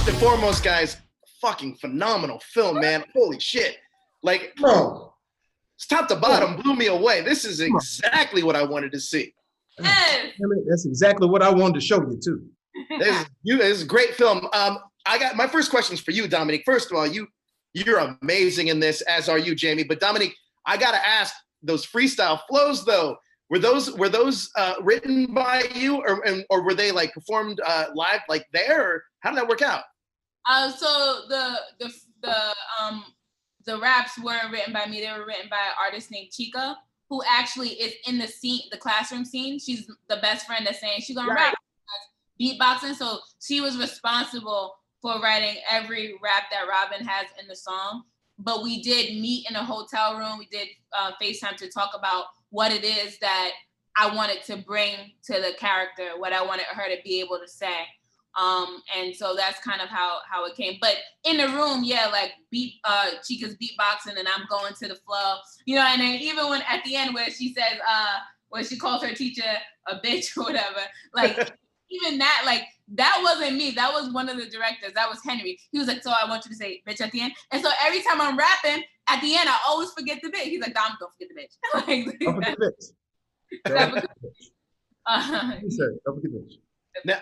First and foremost, guys, fucking phenomenal film, man. Holy shit. Like, Bro. top to bottom blew me away. This is exactly what I wanted to see. Yes. That's exactly what I wanted to show you too. This is a great film. I got my first questions for you, Dominique. First of all, you're amazing in this, as are you, Jamie. But Dominique, I gotta ask, those freestyle flows though, were those written by you, or were they like performed live like there, or how did that work out? So the raps weren't written by me. They were written by an artist named Chica, who actually is in the scene, the classroom scene. She's the best friend that's saying she's gonna rap beatboxing. So she was responsible for writing every rap that Robin has in the song. But we did meet in a hotel room. We did FaceTime to talk about what it is that I wanted to bring to the character, what I wanted her to be able to say. And so that's kind of how it came. But in the room, yeah, like Chica's beatboxing and I'm going to the flow, you know, and then even when at the end where she says, when she calls her teacher a bitch or whatever, like even that, like that wasn't me. That was one of the directors. That was Henry. He was like, so I want you to say bitch at the end. And so every time I'm rapping, at the end, I always forget the bitch. He's like, Dom, don't forget the bitch. Like, don't forget the bitch. Don't forget the bitch. Now,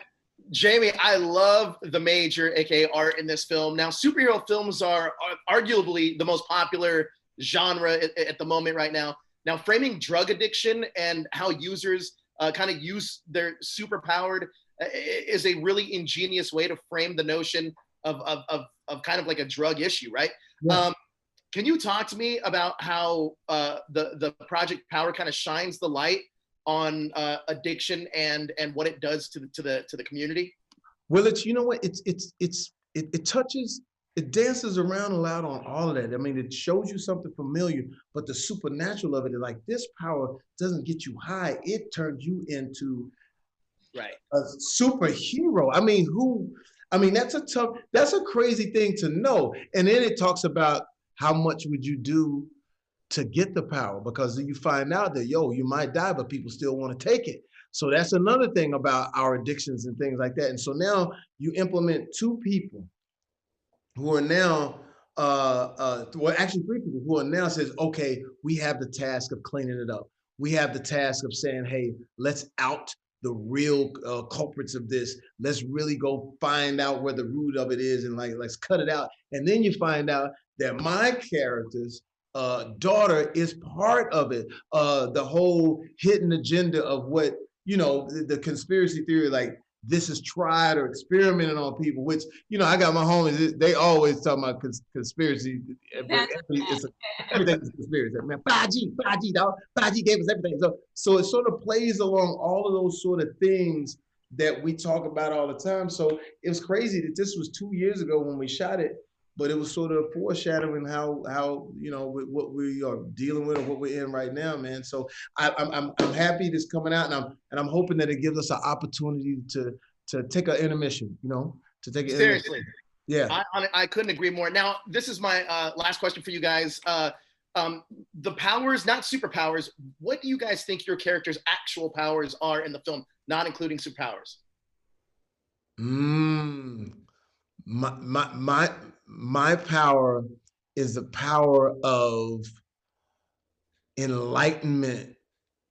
Jamie, I love the major, aka art, in this film. Now, superhero films are arguably the most popular genre at the moment right now. Now, framing drug addiction and how users kind of use their superpowered is a really ingenious way to frame the notion of kind of like a drug issue, right? Yeah. Can you talk to me about how the Project Power kind of shines the light on addiction and what it does to the community? Well, it's, you know what, it touches, it dances around a lot on all of that. I mean, it shows you something familiar, but the supernatural of it is like, this power doesn't get you high, it turns you into a superhero. I mean, that's a crazy thing to know. And then it talks about how much would you do to get the power, because you find out that, yo, you might die, but people still want to take it. So that's another thing about our addictions and things like that. And so now you implement two people who are now, well, actually three people who are now says, okay, we have the task of cleaning it up. We have the task of saying, hey, let's out the real culprits of this. Let's really go find out where the root of it is, and like, let's cut it out. And then you find out that my character's daughter is part of it. The whole hidden agenda of what, you know, the conspiracy theory, like this is tried or experimented on people, which, you know, I got my homies, they always talk about conspiracy. Everything's a conspiracy. Man, 5G, dog. 5G gave us everything. So it sort of plays along all of those sort of things that we talk about all the time. So it was crazy that this was 2 years ago when we shot it, but it was sort of foreshadowing how you know, what we are dealing with or what we're in right now, man. So I'm happy this coming out, and I'm hoping that it gives us an opportunity to take an intermission, you know, to take an seriously. Yeah, I couldn't agree more. Now, this is my last question for you guys. The powers, not superpowers. What do you guys think your character's actual powers are in the film, not including superpowers? My power is the power of enlightenment,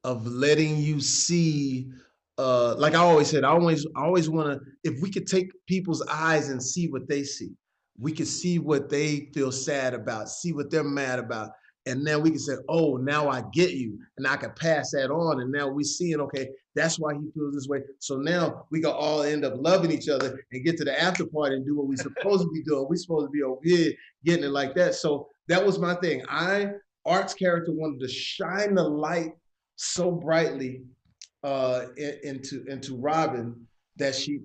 of letting you see, like I always said, I always want to, if we could take people's eyes and see what they see, we could see what they feel sad about, see what they're mad about. And then we can say, oh, now I get you. And I can pass that on. And now we seeing, okay, that's why he feels this way. So now we can all end up loving each other and get to the after party and do what we're supposed to be doing. We're supposed to be over here getting it like that. So that was my thing. Art's character wanted to shine the light so brightly into Robin that she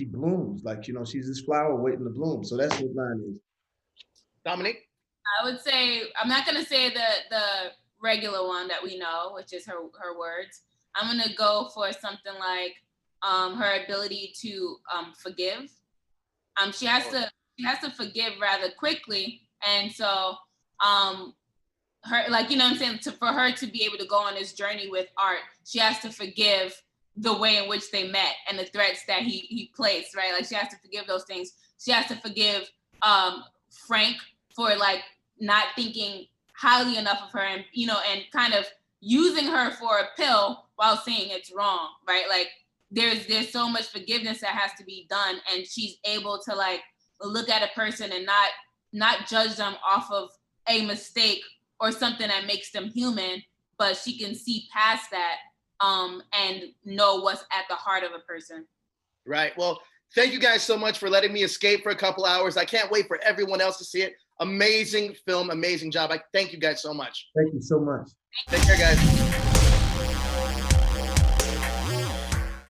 blooms. Like, you know, she's this flower waiting to bloom. So that's what mine is. Dominique? I would say, I'm not gonna say the regular one that we know, which is her words. I'm gonna go for something like her ability to forgive. She has to forgive rather quickly, and so her, like, you know what I'm saying, for her to be able to go on this journey with art, she has to forgive the way in which they met and the threats that he placed, right? Like she has to forgive those things. She has to forgive Frank for like not thinking highly enough of her, and and kind of using her for a pill while saying it's wrong, right? Like there's so much forgiveness that has to be done, and she's able to like look at a person and not judge them off of a mistake or something that makes them human, but she can see past that and know what's at the heart of a person. Right. Well, thank you guys so much for letting me escape for a couple hours. I can't wait for everyone else to see it. Amazing film, amazing job. I thank you guys so much. Thank you so much. Take care, guys.